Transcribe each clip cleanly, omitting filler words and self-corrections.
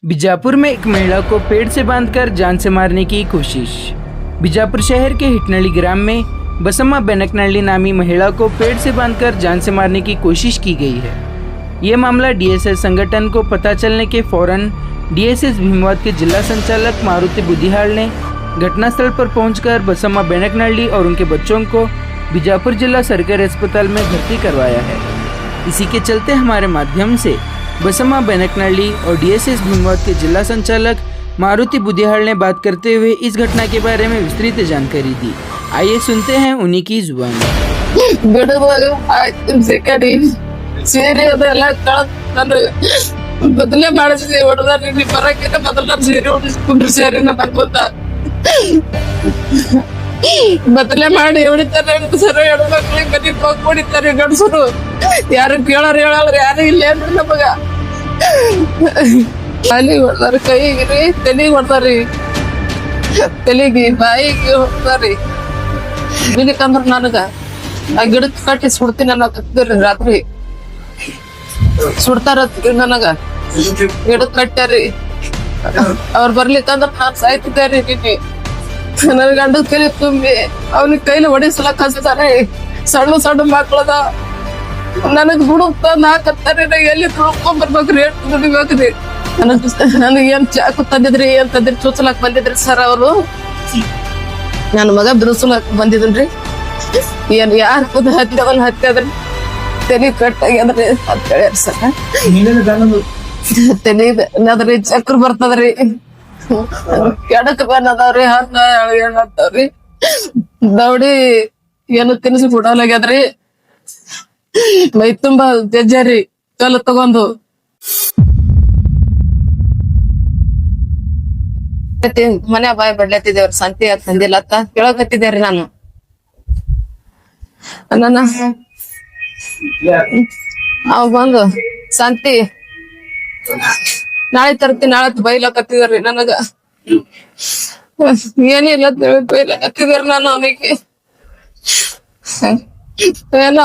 बीजापुर में एक महिला को पेड़ से बांधकर जान से मारने की कोशिश। बीजापुर शहर के हिटनळी ग्राम में बसम्मा बेनकनळी नामी महिला को पेड़ से बांधकर जान से मारने की कोशिश की गई है। ये मामला डीएसएस संगठन को पता चलने के फौरन डीएसएस भीमवाद के जिला संचालक मारुति बुद्धिहाल ने घटनास्थल पर पहुंचकर बसम्मा बेनकनळी और उनके बच्चों को बीजापुर जिला सरकारी अस्पताल में भर्ती करवाया है। इसी के चलते हमारे माध्यम से बसम्मा बेनकनळी और डीएसएस भीमवाद के जिला संचालक मारुति बुद्धिहाल ने बात करते हुए इस घटना के बारे में विस्तृत जानकारी दी। आइए सुनते हैं उन्हीं की जुबान। बदले ಮಾಡಿ ಹೊಡಿತಾರೆ ಸರ್. ಹೆಣ್ಣು ಮಕ್ಳಿಗೆ ಬದಿ ಹೋಗಿ ಹೊಡಿತಾರೆ ಗಂಡಸರು. ಯಾರು ಕೇಳೋರು ಹೇಳಲ್ರಿ, ಯಾರು ಇಲ್ಲ ಏನ್ರಿ ನಮಗ. ಅಲ್ಲಿ ಹೊಡ್ದಾರ, ಕೈಗೆ ರೀ, ತಲೆಗೆ ಹೊಡ್ದಾರಿ, ತಲೆಗೆ ಬಾಯಿಗೆ ಹೊಡ್ದಾರಿ. ಬಿಲಿಕಂದ್ರ ನನಗ ಆ ಗಿಡಕ್ಕೆ ಕಟ್ಟಿ ಸುಡ್ತೀನಿ ಅನ್ನಕತ್ತಿದ್ರಿ. ರಾತ್ರಿ ಸುಡ್ತಾರ ನನಗ ಗಿಡಕ್ ಕಟ್ಟ್ಯಾರಿ. ಅವ್ರು ಬರ್ಲಿಕ್ಕಂದ್ರ ನಾನ್ ಸಾಯ್ತಿದ್ದೆ ರೀ. ನಿನ್ನೆ ನನ್ನ ಗಂಡ ಕೈಲಿ ತುಂಬಿ ಅವನಿಗೆ ಕೈಲಿ ಹೊಡಿಸ್ಲಕ್ ಹಚ್ತಾರೆ. ಸಣ್ಣ ಸಣ್ಣ ಮಕ್ಳದ ನನಗ್ ಹುಡುಕ್ತ ಹಾಕತ್ತಾರೆ. ಎಲ್ಲಿ ತುಳ್ಕೊಂಡ್ ಬರ್ಬೇಕ್ರಿ, ಎಷ್ಟು ದುಡಿಬೇಕ್ರಿ. ನನಗ್ ಏನ್ ಚಾಕು ತಂದಿದ್ರಿ, ಏನ್ ತಂದಿರಿ ಚೂಚಲಕ್ ಬಂದಿದ್ರಿ ಸರ್ ಅವರು. ನನ್ನ ಮಗ ಬಿರುಸಲಕ್ ಬಂದಿದ್ರಿ. ಏನ್ ಯಾರ ಹತ್ಯದ್ರಿ, ತಲೆ ಕಟ್ಟಾಗ್ಯದ್ರಿ ಅಂತ ಹೇಳ್ಯಾರ ಸರ್. ತಲೆ ಅದ್ರಿ ಚಕ್ರ ಬರ್ತದ್ರಿ, ಕೆಡಕ್ ಬಂದದವ್ರಿ, ಹಣ್ಣ ಹೇಳತ್ತವ್ರಿ. ದೌಡಿ ಏನು ತಿನ್ಸಿ ಕೊಡಲಾಗ್ಯದ್ರಿ. ಮೈ ತುಂಬಾ ಜಜ್ಜಾರಿ ಕಲ್ಲು ತಗೊಂಡು. ಮನೆ ಬಾಯ್ ಬಡ್ಲತ್ತಿದೇವ್ರಿ, ಸಂತಿ ತಂದಿಲ್ಲ ಅಂತ ಕೇಳಕತ್ತಿದ್ದೇರಿ. ನಾನು ಅವ್ ಬಂದು ಸಂತಿ ನಾಳೆ ತರ್ತೀನಿ, ನಾಳೆ ಬೈಲಕತ್ತಿದಾರಿ ನನಗ. ಏನಿಲ್ಲ ಬೈಲಕತ್ತಿದಾರ. ನಾನು ಅವನಿಗೆ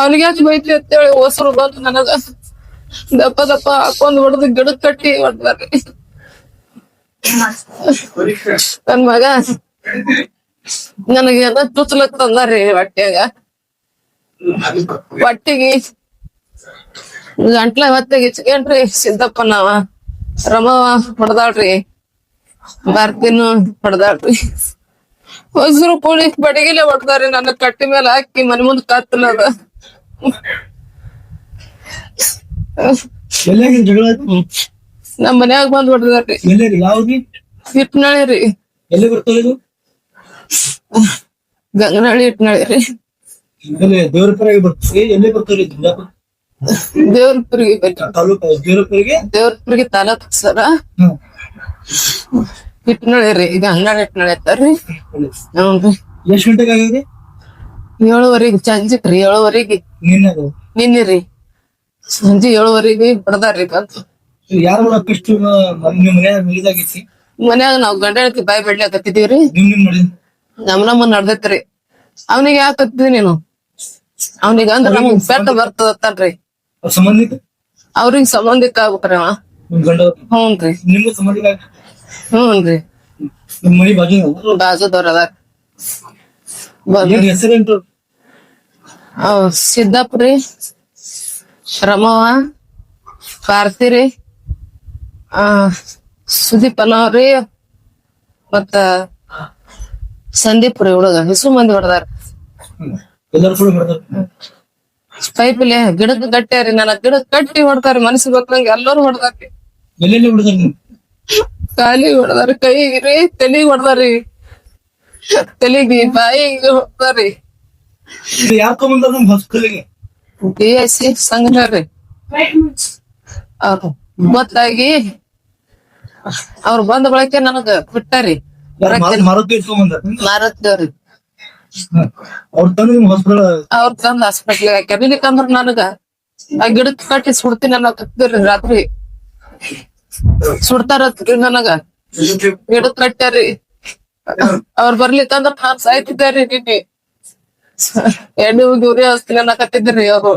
ಅವನಿಗೆ ಯಾಕೆ ಬೈತಿ ಅಂತೇಳಿ ಹೊಸರು ಬಂದು ನನಗ ದಪ್ಪ ದಪ್ಪ ಹಾಕೊಂಡ್ ಹೊಡೆದು ಗಿಡಕ್ ಕಟ್ಟಿ ಹೊಡ್ದಾರಿ. ನನ್ ಮಗ ನನಗೇನ ಚುಚ್ಚಲಕ್ ತಂದಾರಿ ಹೊಟ್ಟೆಗ. ಹೊಟ್ಟಿಗೆ ಗಂಟ್ಲ ಹೊತ್ತಿಗೆ ಇಚ್ಕೇನ್ರಿ ಸಿದ್ದಪ್ಪ ನಾವ ರಮವ ಹೊಡೆದಾಳ್ರಿ, ಬರ್ತೀನು ಹೊಡೆದಾಳ್ರಿ. ಹೊಸರು ಕೂಡಿ ಬಡಿಗಿಲೆ ಹೊಡ್ದಾರಿ. ನನ್ನ ಕಟ್ಟಿ ಮೇಲೆ ಹಾಕಿ ಮನೆ ಮುಂದ್ ಕತ್ತಲದ. ನಮ್ ಮನ್ಯಾಗ ಬಂದ್ ಹೊಡೆದಾರ್ರಿ. ಹಿಟ್ನಳ್ಳಿ ರೀ, ಗಂಗನಹಳ್ಳಿ ಹಿಟ್ನಳ್ಳಿ ರೀ. ದೇವ್ರಪುರಿಗೆ ತಾಲೂಕ್ ಸರ. ಹಿಟ್ನಳ್ಳಿ ರೀ, ಈಗ ಹನ್ನೆರಡು ಹಿಟ್ನಳ್ಳಿ ಐತಾರ್ರಿ. ಹ್ಞೂನ್ರಿ. ಎಷ್ಟ್ ಗಂಟೆಗೆ ಆಗ್ಯದ್ರಿ? 7:15 ಸಂಜೆಕ್ರಿ. 7:15 ನಿನ್ನೆ ರೀ ಸಂಜೆ 7:15 ಹೊಡೆದಾರ್ರಿ ಬಂತು. ಯಾರ ಮನ್ಯಾಗ ನಾವ್ ಗಂಡ ಹೇಳ್ತಿ ಬಾಯ್ ಬೆಳ್ಯಾಕತ್ತಿದೀವ್ರಿ. ನಮ್ ನಡ್ದೈತ್ರಿ. ಅವನಿಗೆ ಯಾಕತ್ತಿದಿ ನೀನು? ಅವನಿಗೆ ಅಂದ್ರ ನಮಗ್ ಪೆಟ್ಟ ಬರ್ತದತ್ತನ್ರಿ. ಅವ್ರಿಗೆ ಸಂಬಂಧಿಕ ಆಗ್ಬೇಕ್ರಿ ಅವ. ಹ್ಞೂನ್ರಿ. ಹ್ಞೂನ್ರಿ. ಬಾಜುದವ್ರ ಅದಾರ. ಸಿದ್ದಪ್ಪ ರೀ, ರಮವ, ಕಾರ್ತಿ ರೀ, ಸುದೀಪ್ ಅನ್ನವ್ರಿ, ಮತ್ತ ಸಂದೀಪ್ ರೀ. ಹುಡುಗ ಹೆಸರು ಮಂದಿ ಹೊಡೆದಾರ. ಪೈಪ್ ಇಲ್ಲಿ ಗಿಡಕ್ ಕಟ್ಟ್ಯಾರಿ. ನನ್ನ ಗಿಡಕ್ ಕಟ್ಟಿ ಹೊಡ್ತಾರಿ. ಮನಸ್ಸಿಗೆ ಗೊತ್ತಂಗ ಎಲ್ಲರೂ ಹೊಡ್ದಾರಿ. ಕಾಲಿಗೆ ಹೊಡ್ದಾರಿ, ಕೈಗೆ ರೀ, ತಲೆಗೆ ಹೊಡ್ದಾರಿ, ತಲೆಗೆ ಬಾಯಿಗೆ ಹೊಡ್ದಾರಿ. DSC ಸಂಘ ರೀ. ಅವ್ರು ಗೊತ್ತಾಗಿ ಅವ್ರು ಬಂದ ಬಳಕೆ ನನಗ ಬಿಟ್ಟಾರಿ. ಮಾರತ್ತೇವ್ರಿ. ಅವ್ರ ತಂದ ಹಾಸ್ಪಿಟ್ಲಿಗೆ ಹಾಕ್ಯಾರ. ಇಲ್ಲಿಕಂದ್ರ ನನಗ ಆ ಗಿಡಕ್ ಕಟ್ಟಿ ಸುಡ್ತೀನಿ ಅನ್ನಕತ್ತಿದ್ರಿ. ರಾತ್ರಿ ಸುಡ್ತಾರತ್ರಿ ನನಗ. ಗಿಡಕ್ ಕಟ್ಟ್ಯಾರಿ. ಅವ್ರ ಬರ್ಲಿಕ್ಕಂದ್ರ ನಾನ್ ಸಾಯ್ತಿದ್ದಾರಿ. ನಿನ್ನೆ ಎಣ್ಣೆ ಉರಿ ಹಚ್ತೀನಿ ಅನ್ನಕತ್ತಿದ್ರಿ ಅವ್ರು.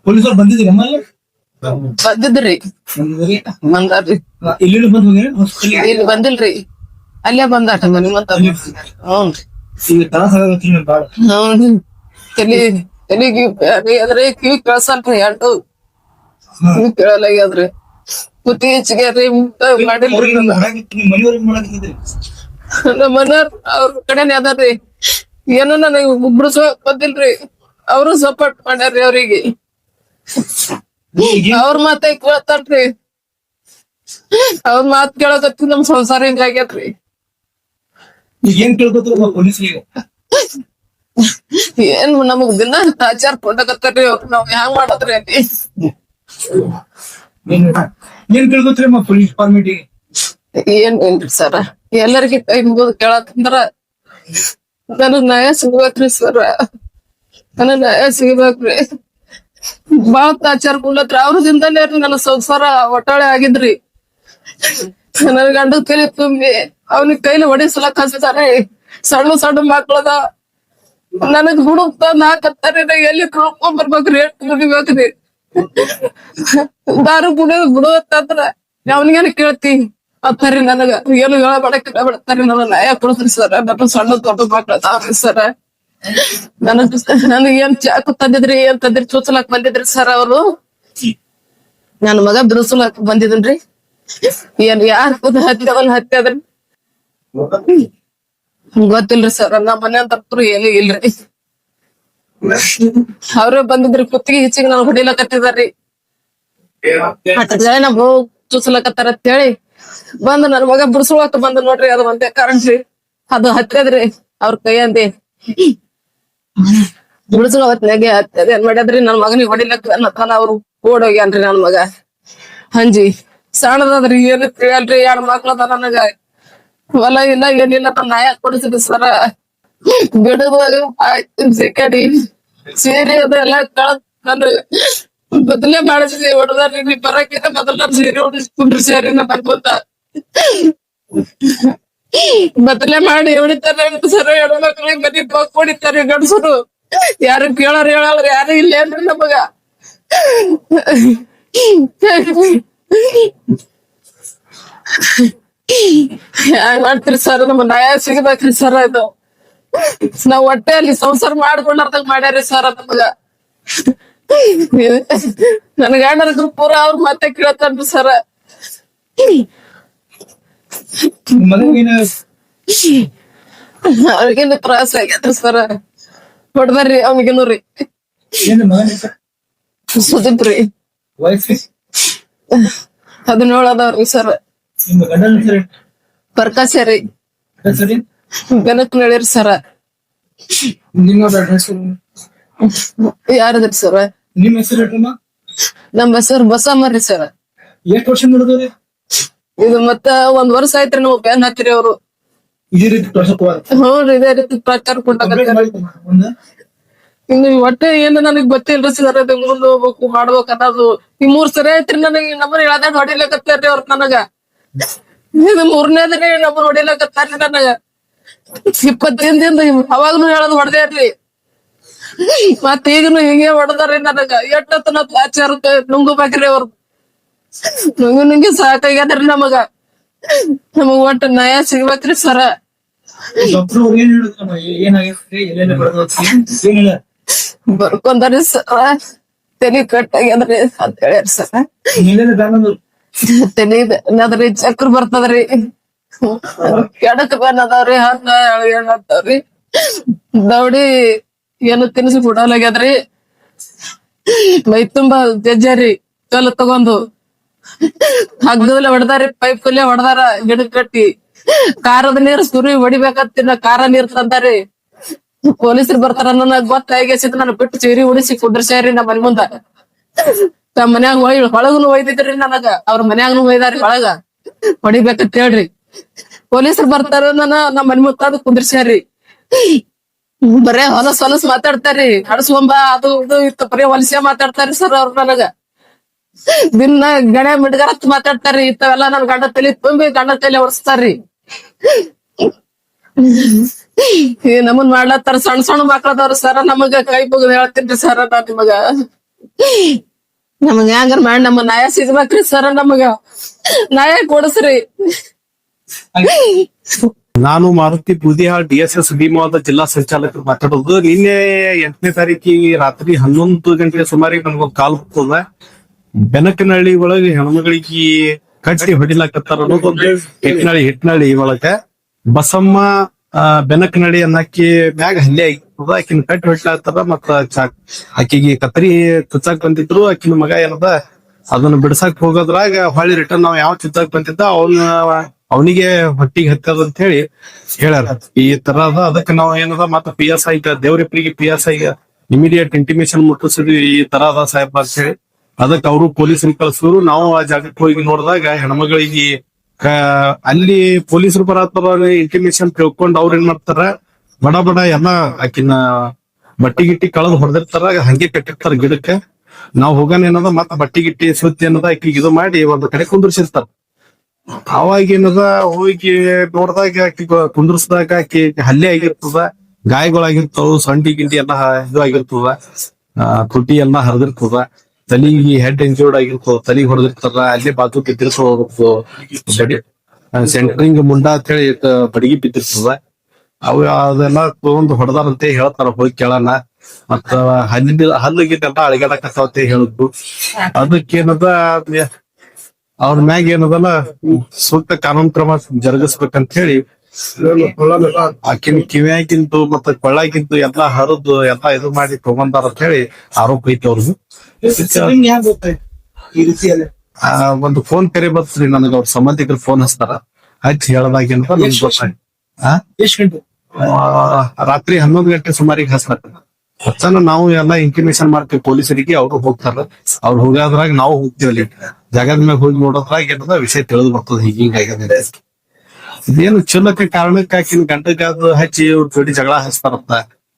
ಪೊಲೀಸರು ಬಂದಿದ್ದೀರಿ ಅಮ್ಮ ಅಲ್ಲಿ? ಬಂದಿದ್ರಿ ಬಂದಾರ್ರಿ ಇಲ್ಲಿ ಬಂದ್ ಹೋಗ್ಯಾರ ಹಾಸ್ಪಿಟಲ್ ಇಲ್ಲಿ ಬಂದಿಲ್ರಿ ಅಲ್ಲೇ ಬಂದಾಟ ಮನಿ ಮತ್ತ ಹ್ಞೂನ್ರಿ ಈಗ ತ್ರಾಸ ಆಗತ್ರಿ ನಿಮ್ಗೆ ಬಾಳ. ಹ್ಞೂನ್ರಿ ತಲಿಗೆ ಅದ್ರಿ ಕಿವಿ ಕೇಳ್ಸಲ್ರಿ ಎರಡು ಕಿವಿ ಕೇಳಲಾಗ್ಯದ್ರಿ ಕುತ್ತಿ ಹೆಚ್ಚಿಗೆ ರೀ ಮಾಡಿಲ್ರಿ ಅವ್ರಿಗೆ ನಿಮ್ ಮನೆಯವ್ರಿಗೆ ಮಾಡಾಕತ್ತಿದ್ರಿ ನಮ್ಮ ಮನೆಯವ್ರ ಅವ್ರ ಕಡೆನೇ ಅದಾರ್ರಿ ಏನೋ ನನಗೆ ಬಿಡಿಸೋಕ್ ಬಂದಿಲ್ರಿ ಅವರು ಸಪೋರ್ಟ್ ಮಾಡ್ಯಾರ್ರಿ ಅವ್ರಿಗೆ ಅವ್ರ ಮಾತೇ ಕೇಳ್ತಾರ್ರಿ ಅವ್ರ ಮಾತ್ ಕೇಳಕತ್ತಿ ನಮ್ ಸಂಸಾರ ಹಿಂಗಾಗ್ಯತ್ರಿ ಈಗ ಏನ್ ಕೇಳ್ಕೊತಾರ ಪೊಲೀಸರಿಗೆ? ಏನ್ ನಮಗ್ ದಿನ ಟಾರ್ಚರ್ ಕೊಡಕತ್ತಾರ್ರಿ ಅವ್ರು ನಾವ್ ಹ್ಯಾಂಗ್ ಮಾಡದ್ರಿ ಅಲ್ಲಿ ಏನ್ ಕೇಳ್ಕೊತೀರಿ ಅಮ್ಮ ಪೊಲೀಸ್ ಡಿಪಾರ್ಟ್ಮೆಂಟಿಗೆ? ಏನ್ ಏನ್ರಿ ಸರ ಎಲ್ಲರಿಗೆ ಕೈ ಮುಗಿದು ಕೇಳತ್ತಂದ್ರ ನನಗ್ ನ್ಯಾಯ ಸಿಗ್ಬೇಕ್ರಿ ಸರ ನನಗ್ ನ್ಯಾಯ ಸಿಗ್ಬೇಕ್ರಿ ಬಾಳ ಟಾರ್ಚರ್ ಕೊಡ್ಲತ್ರಿ ಅವ್ರದಿಂದಲೇ ರೀ ನನ್ನ ಸಂಸಾರ ಒಟ್ಟಾಳೆ ಆಗಿದ್ರಿ ನನ್ನ ಗಂಡ ಕೈಲಿ ತುಂಬಿ ಅವ್ನಿಗೆ ಕೈಲಿ ಹೊಡಿಸ್ಲಕ್ ಹಚ್ತಾರೆ ಸಣ್ಣ ಸಣ್ಣ ಮಕ್ಳದ ನನಗ್ ಹುಡುಕ್ತ ಹಾಕತ್ತಾರೆ ನಾ ಎಲ್ಲಿ ಕಳ್ಕೊಂಡ್ ಬರ್ಬೇಕ್ರಿ ಎಷ್ಟ್ ದುಡಿಬೇಕ್ರಿ ದಾರು ಬಿಡುವತ್ತಂದ್ರ ಅವನಿಗೇನು ಕೇಳ್ತಿ ಅತ್ತಾರಿ ನನಗ ಏನು ಹೇಳಬೇಡಕ್ಕೆ ಬಿಡ್ತಾರಿ ನನ್ನ ನ್ಯಾಯ ಕೊಡ್ತೀರಿ ಸರ್ ನನ್ನ ಸಣ್ಣ ದೊಡ್ಡ ಮಕ್ಳ ಅದಾವ್ರಿ ಸರ್ ನನಗ್ ಏನ್ ಚಾಕು ತಂದಿದ್ರಿ ಏನ್ ತಂದಿರಿ ಚೂಚಲಾಕ್ ಬಂದಿದ್ರಿ ಸರ್ ಅವರು ನನ್ ಮಗ ಬಿಡಿಸಲಾಕ್ ಬಂದಿದನ್ರಿ ಏನ್ ಯಾರ್ ಹತ್ಯದಲ್ಲ ಹತ್ಯದ್ರಿ ಗೊತ್ತಿಲ್ರಿ ಸರ್ ನಮ್ಮ ಮನೆ ಅಂತೂ ಏನೂ ಇಲ್ರಿ ಅವ್ರೇ ಬಂದಿದ್ರಿ ಕುತ್ತಿಗೆ ಹೆಚ್ಚಿಗೆ ನಾನು ಹೊಡಿಲಕತ್ತಿದಾರ್ರಿ ನಮ್ ಹೋಗ್ ಚೂಸಲಕತ್ತಾರ ಅಂತೇಳಿ ಬಂದ್ ನನ್ ಮಗ ಬಿಡಿಸುವತ್ ಬಂದ್ ನೋಡ್ರಿ ಅದು ಒಂದೇ ಕಾರಣ ರೀ ಅದು ಹತ್ತದ್ರಿ ಅವ್ರ ಕೈಯಂದಿ ಬಿಡಿಸುವ ಹೊತ್ನಾಗೆ ಹತ್ತದ ಏನ್ ಮಾಡ್ಯದ್ರಿ ನನ್ ಮಗನಿಗೆ ಹೊಡಿಲಕ್ಕ ಅನ್ನತಾನ ಅವ್ರು ಓಡೋಗ್ಯಾನ್ರಿ ನನ್ ಮಗ ಹಂಜಿ ಸಣ್ಣದದ್ರಿ ಏನು ತಿಳಿಯಲ್ರಿ 2 ಮಕ್ಳದ ನನಗ ಹೊಲ ಇಲ್ಲ ಏನಿಲ್ಲ ನಾನ್ ನ್ಯಾಯ ಕೊಡಿಸಿದ್ರಿ ಸರ ಗಿಡದಾಗ ಆಯ್ತು ಸಿಕ್ಕಡಿ ಸೀರೆ ಅದೆಲ್ಲ ಕಳದ್ ನಾನು ಬದಲೇ ಮಾಡಿದ್ರಿ ಹೊಡೆದಾರ್ರಿ ಬರಕಿಂತ ಮೊದಲ ಸೀರೆ ಹೊಡಿಸ್ಕೊಂಡ್ರಿ ಸೀರೆನ ಬರ್ಬೋದ ಬದಲೇ ಮಾಡಿ ಹೊಡಿತಾರೆ ಸರ ಹೆಣ್ಮಕ್ಳಿಗೆ ಬರೀ ಬಾಕ್ ಹೊಡಿತಾರೆ ಗಂಡಸರು ಯಾರು ಕೇಳೋರ್ ಹೇಳಲ್ರಿ ಯಾರು ಇಲ್ಲ ಏನ್ರಿ ನಮಗ ಹ್ಯಾಂಗ್ ಮಾಡ್ತೀರಿ ಸರ್ ನಮ್ ನ್ಯಾಯ ಸಿಗ್ಬೇಕ್ರಿ ಸರ್ ಇದು ನಾವ್ ಹೊಟ್ಟೆ ಅಲ್ಲಿ ಸಂಸಾರ ಮಾಡ್ಕೊಂಡಾರ್ದಾಗ ಮಾಡ್ಯಾರಿ ಸರ್ ನಮಗ ನನ್ ಗಂಡನ ಪೂರ ಅವ್ರ ಮತ್ತೆ ಕೇಳ್ತಾನ್ರಿ ಸರ ಅವ್ರಿಗೇನು ತ್ರಾಸ ಆಗೈತ್ರಿ ಸರ ಹೊಡ್ದಾರ್ರಿ ಅವ್ನಿಗೇನು ರೀ ಸುದೀಪ್ ರೀ ವಯಸ್ಸು 17 ಅದಾವ್ರಿ ಸರ್ ನಿಮ್ಮ ಗಂಡನ ಹೆಸರು? ಪ್ರಕಾಶ ರೀ ಹೆಸರು? ಬೆನಕ್ ನಳಿರಿ ಸರ ನಿಮ್ಮ ಹೆಸರು? ಯಾರದ್ರಿ ಸರ ನಿಮ್ಮ ಹೆಸರು ಹೇಳ್ರಮ್ಮ. ನಮ್ ಹೆಸರು ಬಸಮ್ಮ ರೀ ಸರ ಎಷ್ಟು ವರ್ಷ ನಡೆದವ್ರಿ? ಇದು ಮತ್ತ 1 ವರ್ಷ ಆಯ್ತ್ರಿ ನಾವು ಬ್ಯಾನ್ ಹಾಕಿರಿ ಅವ್ರು ಇದೇ ರೀತಿ ಹ್ಞೂ ಇದೇ ರೀತಿ ಪ್ರಚಾರ ಕೊಟ್ಟಾಗ ಇನ್ನು ಒಟ್ಟೆ ಏನು ನನಗ್ ಗೊತ್ತಿಲ್ರಿ ಸರ್ ಅದು ಮುಂದ್ ಹೋಗ್ಬೇಕು ಮಾಡ್ಬೇಕು ಅನ್ನೋದು ಈ 3 ಸರಿ ಐತ್ರಿ ನನಗೆ ನಮ್ಮನ್ನ ಹೇಳ್ದಾಡ್ ಹೊಡಿಲಕತ್ತಾರ್ರಿ ಅವ್ರ ನನಗ ಇದು 3ನೇದ್ರಿ ನಮ್ಮನ್ನ ಹೊಡಿಲಕತ್ತಾರ್ರಿ ನನಗ 20 ದಿನದಿಂದ ಅವಾಗ್ನು ಹೇಳದ್ ಹೊಡ್ದೇರ್ರಿ ಮತ್ ಈಗನು ಹಿಂಗೆ ಹೊಡೆದಾರ್ರಿ ನನಗ ಎಷ್ಟೊತ್ತ ನಾ ಆಚಾರ ನುಂಗಬೇಕ್ರಿ ಅವ್ರ ನುಂಗಿ ಸಾಕಾಗ್ಯದ್ರಿ ನಮಗ ಒಟ್ಟ ನ್ಯಾಯ ಸಿಗ್ಬೇಕ್ರಿ ಸರ ಡಾಕ್ಟರ್ ಏನ್ ಹೇಳಿದ್ರಮ್ಮ? ಏನಾಗೈತ್ರಿ? ಎಲ್ಲೆಲ್ಲ ಏನಿಲ್ಲ ಬರ್ಕೊಂಡ್ರಿ ಸರ ತಲಿ ಕಟ್ಟಾಗ್ಯದ್ರಿ ಅಂತ ಹೇಳ್ಯಾರ ಸರ ನೀವೇನು ಬ್ಯಾನಂದ್ರು? ತಲಿ ಅದ್ರಿ ಚಕ್ರ ಬರ್ತದ್ರಿ ಕೆಡಕ್ ಬ್ಯಾನ್ ಅದಾವ್ರಿ ಹಣ್ಣ ಹೇಳತ್ತಾವ್ರಿ ದೌಡಿ ಏನು ತಿನ್ಸಿ ಕೊಡಲಾಗ್ಯದ್ರಿ ಮೈ ತುಂಬಾ ಜಜ್ಜಾರಿ ಕಲ್ಲು ತಗೊಂಡು ಹಗ್ಗದಲ್ಲೇ ಹೊಡೆದಾರಿ ಪೈಪ್ ಕಲ್ಲೇ ಹೊಡೆದಾರ ಗಿಡಕ್ ಕಟ್ಟಿ ಕಾರದ ನೀರ್ ಸುರಿ ಹೊಡಿಬೇಕಂತ ಕಾರ ನೀರ್ ತಂದಾರಿ ಪೊಲೀಸರು ಬರ್ತಾರ ನನಗ್ ಗೊತ್ತಾಗಿಸಿದ್ ನಾನು ಬಿಟ್ಟು ಚೀರಿ ಉಡಿಸಿ ಕುಂಡ್ರಸ್ಯಾರಿ ನಮ್ಮ ಮನೆ ಮುಂದ ನಮ್ಮ ಮನ್ಯಾಗ ಹೊಳಗನು ಒಯ್ದಿದ್ರಿ ನನಗ ಅವ್ರ ಮನ್ಯಾಗನು ಒಯ್ದಾರಿ ಒಳಗ ಹೊಡಿಬೇಕಂತ ಹೇಳ್ರಿ ಪೊಲೀಸರು ಬರ್ತಾರ ನಮ್ಮ ಮನೆ ಮುಂದ ಕುಂದ್ರಸ್ಯಾರಿ ಬರೇ ಹೊಲಸ್ ಮಾತಾಡ್ತಾರಿ ಹಡಸ್ಕೊಂಬ ಅದು ಇದು ಇತ್ತು ಬರೀ ಹೊಲಸೆ ಮಾತಾಡ್ತಾರಿ ಸರ್ ಅವ್ರ ನನಗ ದಿನ ಗಣೆ ಮಿಡ್ಗಾರತ್ ಮಾತಾಡ್ತಾರಿ ಇಂಥವೆಲ್ಲಾ ನನ್ ಗಂಡ ತಲಿ ತುಂಬಿ ಗಂಡ ತಲೆ ಹೊಡ್ಸ್ತಾರ್ರಿ ಈ ನಮ್ಮನ್ ಮಾಡ್ಲತ್ತಾರ ಸಣ್ಣ ಸಣ್ಣ ಮಕ್ಳದವ್ರ ಸರ ನಮಗ ಕೈ ಮುಗಿದ್ ಹೇಳ್ತೀನಿ ಸರ ನಾ ನಿಮಗ ನಮಗ ಹೆಂಗಾರ ಮಾಡಿ ನಮ್ಮ ನ್ಯಾಯ ಸಿಗ್ಬೇಕ್ರಿ ಸರ ನಮಗ ನ್ಯಾಯ ಕೊಡಸ್ರಿ. ನಾನು ಮಾರುತಿ ಬೂದಿಹಾಳ್ DSS ಭೀಮವಾದ ಜಿಲ್ಲಾ ಸಂಚಾಲಕರು ಮಾತಾಡೋದು. ನಿನ್ನೆ 8ನೇ ತಾರೀಕಿಗೆ ರಾತ್ರಿ 11 ಗಂಟೆ ಸುಮಾರಿಗೆ ನಮ್ಗೊಂದು ಕಾಲ್ ಬರ್ತದ. ಬೆನಕನಹಳ್ಳಿ ಒಳಗೆ ಹೆಣ್ಮಗಳಿಗೆ ಕಟ್ಟಿ ಹೊಡಿಲಾಕತ್ತಾರ ಅನ್ನೋದೊಂದು ಹಿಟ್ನಳ್ಳಿ ಒಳಗ ಬಸಮ್ಮ ಬೆನಕನಹಳ್ಳಿ ಅನ್ನಕ್ಕೆ ಮ್ಯಾಗ ಹಲ್ಲೆ ಆಗಿರ್ತದ. ಆಕಿನ ಕಟ್ಟಿ ಹೊಡ್ಲಾಕತ್ತಾರ ಮತ್ತ ಆಕಿಗೆ ಕತ್ತರಿ ಚುಚ್ಚಾಕ್ ಬಂದಿದ್ರು. ಆಕಿನ ಮಗ ಏನದ ಅದನ್ನ ಬಿಡ್ಸಾಕ್ ಹೋಗೋದ್ರಾಗ ಹೊಳ್ಳಿ ರಿಟರ್ನ್ ನಾವ್ ಯಾವ ಚುಚ್ಚಾಕ್ ಬಂದಿದ್ದ ಅವನಿಗೆ ಹೊಟ್ಟಿಗೆ ಹತ್ತದ ಅಂತ ಹೇಳಿ ಹೇಳ್ಯಾರ. ಈ ತರದ ಅದಕ್ಕೆ ನಾವ್ ಏನದ ಮತ್ತ PSI ದೇವ್ರಿಪ್ರಿಗೆ PSI ಇಮಿಡಿಯೇಟ್ ಇಂಟಿಮೇಶನ್ ಮುಟ್ಟಿಸಿದ್ವಿ ಈ ತರ ಅದ ಸಾಹೇಬ್ ಅಂತ ಹೇಳಿ. ಅದಕ್ಕೆ ಅವರು ಪೊಲೀಸರು ಕಳ್ಸಿದ್ರು. ನಾವು ಆ ಜಾಗಕ್ಕೆ ಹೋಗಿ ನೋಡಿದಾಗ ಹೆಣ್ಮಗಳಿಗೆ ಅಲ್ಲಿ ಪೊಲೀಸರು ಬರತ್ತಾರ ಇಂಟಿಮೇಶನ್ ತಿಳ್ಕೊಂಡ್ ಅವ್ರ ಏನ್ ಮಾಡ್ತಾರ ಬಡ ಎಲ್ಲಾ ಆಕಿನ ಬಟ್ಟಿ ಗಿಟ್ಟಿ ಕಳೆದು ಹೊಡೆದಿರ್ತಾರ, ಹಂಗೆ ಕಟ್ಟಿರ್ತಾರ ಗಿಡಕ್ಕೆ. ನಾವ್ ಹೋಗಾನ ಏನದ ಮತ್ತ ಬಟ್ಟಿ ಗಿಟ್ಟಿ ಸುತ್ತಿ ಏನದ ಆಕಿಗೆ ಇದು ಮಾಡಿ ಒಂದ್ ಕಡೆ ಕುಂದ್ರಿಸಿರ್ತಾರ. ಅವಾಗ ಏನದ ಹೋಗಿ ನೋಡ್ದಾಗ ಆಕಿ ಕುಂದ್ರಸ್ದಾಗ ಆಕಿ ಹಲ್ಲೆ ಆಗಿರ್ತದ, ಗಾಯಗಳಾಗಿರ್ತಾವ, ಸಂಡಿ ಗಿಂಡಿ ಎಲ್ಲಾ ಇದು ಆಗಿರ್ತದ, ತುಟಿ ಎಲ್ಲಾ ಹರಿದಿರ್ತದ, ತಲಿಗೆ ಹೆಡ್ ಇಂಜೂರ್ಡ್ ಆಗಿರ್ತದ, ತಲಿಗೆ ಹೊಡೆದಿರ್ತಾರ, ಅಲ್ಲೇ ಬಾಜು ಬಿದ್ದಿರ್ತದ, ಬಡಿ ಸೆಂಟ್ರಿಂಗ್ ಮುಂಡ ಅಂತ ಹೇಳಿ ಬಡಗಿ ಬಿದ್ದಿರ್ತದ. ಅವ ಅದೆಲ್ಲ ತಗೊಂಡ್ ಹೊಡೆದಾರಂತೆ ಹೇಳ್ತಾರ ಹೋಗಿ ಕೇಳೋಣ. ಮತ್ತ ಹಲ್ಲಿಗೆಲ್ಲ ಅಳಿಗಾಡಕತ್ತಾವ ಅಂತ ಹೇಳಿದ್ರು. ಅದಕ್ಕೇನದ ಅವ್ರ ಮ್ಯಾಗ ಏನದಲ್ಲ ಸೂಕ್ತ ಕಾನೂನು ಕ್ರಮ ಜರುಗಿಸ್ಬೇಕಂತ ಹೇಳಿ ಆಕಿನ ಕಿವಿಯಾಗಿಂತು ಮತ್ತ ಕೊಳ್ಳಾಗಿಂತು ಎಲ್ಲಾ ಹರಿದು ಎಲ್ಲಾ ಇದು ಮಾಡಿ ತಗೊಂಡಾರ ಅಂತ ಹೇಳಿ ಆರೋಪ ಐತಿ ಅವ್ರದ್ದು. ಈ ರೀತಿಯಲ್ಲಿ ಒಂದು ಫೋನ್ ಕರೆ ಬರ್ತರಿ ನನಗ ಅವ್ರ ಸಂಬಂಧಿಕರು ಫೋನ್ ಹಚ್ತಾರ. ಹಚ್ಚಿ ಹೇಳದಾಗಿಂತ ನಮ್ಗೆ ಗೊತ್ತಾಯ್ತು. ಎಷ್ಟ್ ಗಂಟೆ? ರಾತ್ರಿ 11 ಗಂಟೆ ಸುಮಾರಿಗೆ ಹಚ್ಚಾನ ನಾವು ಎಲ್ಲಾ ಇಂಟಿಮೇಶನ್ ಮಾಡ್ತೀವಿ ಪೊಲೀಸರಿಗೆ. ಅವ್ರು ಹೋಗ್ತಾರ. ಅವ್ರು ಹೋಗೋದ್ರಾಗ ನಾವು ಹೋಗ್ತೀವಿ ಅಲ್ಲಿ ಜಾಗದ ಮ್ಯಾಗ ಹೋಗಿ ನೋಡೋದ್ರಾಗ ಏನದ ವಿಷಯ ತಿಳಿದು ಬರ್ತದ ಹಿಂಗಾಗ್ಯದ. ಇದೇನು ಚಲೋಕ್ಕೆ ಕಾರಣಕ್ಕೆ ಆಕಿನ ಗಂಡಗ ಹಚ್ಚಿ ಅವ್ರ ಜೋಡಿ ಜಗಳ ಹಚ್ತಾರಂತ.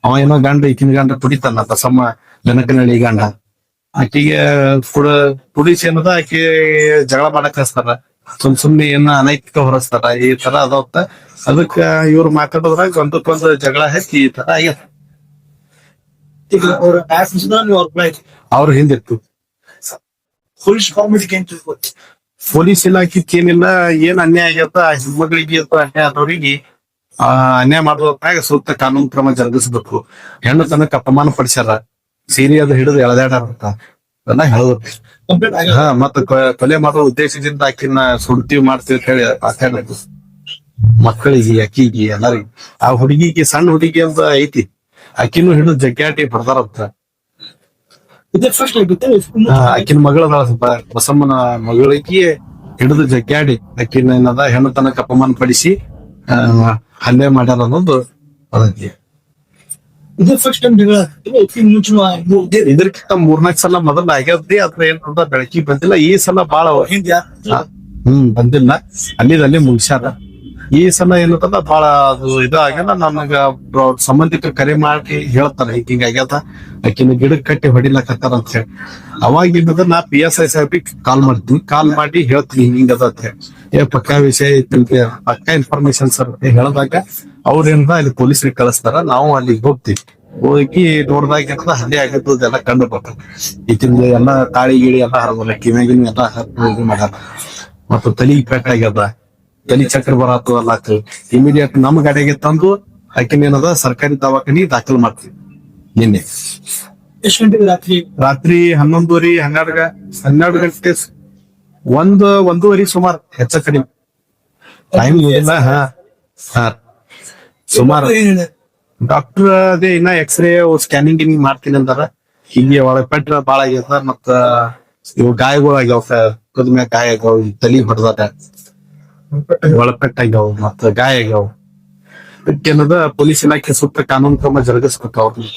ಅವ ಏನೋ ಗಂಡ ಈಕಿನ ಗಂಡ ಕುಡಿತಾನ ಬಸಮ್ಮ ಬೆನಕನಹಳ್ಳಿ ಗಂಡ. ಆಕಿಗೆ ಪುಡಿಸ್ ಏನದ ಆಕಿ ಜಗಳ ಮಾಡಕ್ ಹಚ್ತಾರ. ಸುಮ್ನೆ ಏನ ಅನೈತಿಕ ಹೊರಸ್ತಾರ. ಈ ತರ ಅದಾವತ್ತ. ಅದಕ್ಕ ಇವ್ರು ಮಾತಾಡೋದ್ರಾಗ ಒಂದಕ್ಕೊಂದು ಜಗಳ ಹಚ್ಚಿ ಈ ತರ ಆಗ್ಯದ. ಈಗ ಅವ್ರ ಅವ್ರ ಅವ್ರ ಹಿಂದಿತ್ತು ಪೊಲೀಸ್ ಫಾರ್ಮೇಟಿಗೆ ಏನ್ ತಿಳ್ಕೊತಿ? ಪೊಲೀಸ್ ಇಲಾಖೆಕ್ ಏನಿಲ್ಲ, ಏನ್ ಅನ್ಯಾಯ ಆಗ್ಯದ ಹೆಣ್ಮಗಳಿಗೆ ಅನ್ಯಾಯ ಆದವ್ರಿಗೆ ಅನ್ಯಾಯ ಮಾಡೋದ್ರಾಗ ಸೂಕ್ತ ಕಾನೂನು ಕ್ರಮ ಜರುಗಿಸ್ಬೇಕು. ಹೆಣ್ಣು ತನಕ ಅಪಮಾನ ಪಡಿಸ್ಯಾರ, ಸೀರೆ ಅದು ಹಿಡಿದು ಎಳೆದಾಡಂತ ಎಲ್ಲ ಹೇಳುದು. ಕಂಪ್ಲೇಂಟ್ ಆಗ ಮತ್ತ ಕೊಲೆ ಮಾಡೋ ಉದ್ದೇಶದಿಂದ ಆಕಿನ ಸುಡ್ತೀವಿ ಮಾಡ್ತೀವಿ ಅಂತ ಹೇಳಿ ಮಾತಾಡೋದು. ಮಕ್ಕಳಿಗೆ ಅಕ್ಕಿಗೆ ಎಲ್ಲರಿಗೂ. ಆ ಹುಡುಗಿಗೆ ಸಣ್ಣ ಹುಡುಗಿ ಅಂತ ಐತಿ, ಆಕಿನೂ ಹಿಡಿದು ಜಗ್ಗಾಟಿ ಬರ್ತಾರಂತ. ಇದೇ ಫಸ್ಟ್ ಆಗುತ್ತೆ. ಆಕಿನ ಮಗಳ ಬಸಮ್ಮನ ಮಗಳಿಗೆ ಹಿಡಿದು ಜಗ್ಗಾಡಿ ಆಕಿನ ಏನದ ಹೆಣ್ಣು ತನಕ ಅಪಮಾನ ಪಡಿಸಿ ಹಲ್ಲೆ ಮಾಡ್ಯಾರ ಅನ್ನೋದು ಅದಕ್ಕೆ. ಇದೇ ಫಸ್ಟ್ ಟೈಮ್ ಮುಂಚೆ ಇದಕ್ಕಿಂತ 4-4 ಸಲ ಮೊದಲ ಆಗ್ಯದ್ರಿ. ಅದ್ರ ಏನಂತ ಬೆಳಕಿಗೆ ಬಂದಿಲ್ಲ. ಈ ಸಲ ಬಾಳ ಹಿಂದೆ ಬಂದಿಲ್ಲ, ಅಲ್ಲಿ ಮುಗಿಸ್ಯಾರ. ಈ ಸಲ ಏನಂತಂದ್ರ ಬಾಳ ಅದು ಇದು ಆಗ್ಯದ. ನಮಗ ಅವ್ರ ಸಂಬಂಧಿಕರು ಕರೆ ಮಾಡಿ ಹೇಳ್ತಾರ ಹಿಂಗ ಆಗ್ಯದ, ಆಕಿನ ಗಿಡಕ್ ಕಟ್ಟಿ ಹೊಡಿಲಕತ್ತಾರ ಅಂತ ಹೇಳಿ. ಅವಾಗ ಏನದ ನಾ PSI ಸಾಹೇಬಿಗೆ ಕಾಲ್ ಮಾಡ್ತೀನಿ. ಕಾಲ್ ಮಾಡಿ ಹೇಳ್ತೀನಿ ಹಿಂಗದ ಅಂತ ಹೇಳಿ. ಪಕ್ಕಾ ವಿಷಯ ಐತಿ, ಪಕ್ಕಾ ಇನ್ಫಾರ್ಮೇಶನ್ ಸರ್ ಹೇಳಿದಾಗ ಅವ್ರೇನದ ಅಲ್ಲಿ ಪೊಲೀಸರಿಗೆ ಕಳಿಸ್ತಾರ. ನಾವು ಅಲ್ಲಿಗೆ ಹೋಗ್ತೀವಿ. ಹೋಗಿ ನೋಡ್ದಾಗ ಏನದ ಹಲ್ಲೆ ಆಗಿದ್ದು ಎಲ್ಲ ಕಂಡು ಬರ್ತದೆ. ಈತಿಂದ ಎಲ್ಲಾ ತಾಳಿ ಗಿಳಿ ಎಲ್ಲ ಹರದಲ್ಲ, ಕಿವಿಯಾಗಿನ ಎಲ್ಲ ಇದು ಮಾಡ್ಯಾರ. ಮತ್ತು ತಲಿಗೆ ಪೆಟ್ಟ ಆಗ್ಯದ, ತಲಿ ಚಕ್ರ ಬರತ್ತು ಅಲ್ಲ. ಇಮಿಡಿಯೇಟ್ ನಮ್ ಗಾಡಿಗೆ ತಂದು ಆಕಿನ ಏನದ ಸರ್ಕಾರಿ ದವಾಖಾನಿ ದಾಖಲ್ ಮಾಡ್ತೀವಿ. ನಿನ್ನೆ ಎಷ್ಟು ಗಂಟೆಗೆ ರಾತ್ರಿ 11:30 12 ಗಂಟೆ 1:30 ಸುಮಾರು ಹೆಚ್ಚ ಕಡಿಮೆ ಟೈಮ್ ಇಲ್ಲ. ಸುಮಾರು ಡಾಕ್ಟರ್ ಅದೇ ಇನ್ನ ಎಕ್ಸ್ರೇ ಸ್ಕ್ಯಾನಿಂಗ್ ಮಾಡ್ತೀನಿ ಅಂದಾರ. ಹೀಗೆ ಒಳಗ್ ಪೆಟ್ರ ಬಾಳ ಆಗ್ಯದ. ಮತ್ತ ಇವು ಗಾಯಗಳು ಆಗ್ಯಾವ, ಕದ್ಮ್ಯಾಗ ಗಾಯ ಆಗ್ಯಾವ, ತಲಿ ಹೊಡೆದಾಟ ಒಳಪೆಟ್ಟಾಗ್ಯಾವ, ಮತ್ತ ಗಾಯ ಆಗ್ಯಾವ. ಅದಕ್ಕೇನದ ಪೊಲೀಸ್ ಇಲಾಖೆ ಸೂಕ್ತ ಕಾನೂನು ಕ್ರಮ ಜರುಗಿಸ್ಬೇಕು ಅವ್ರನ್ನ.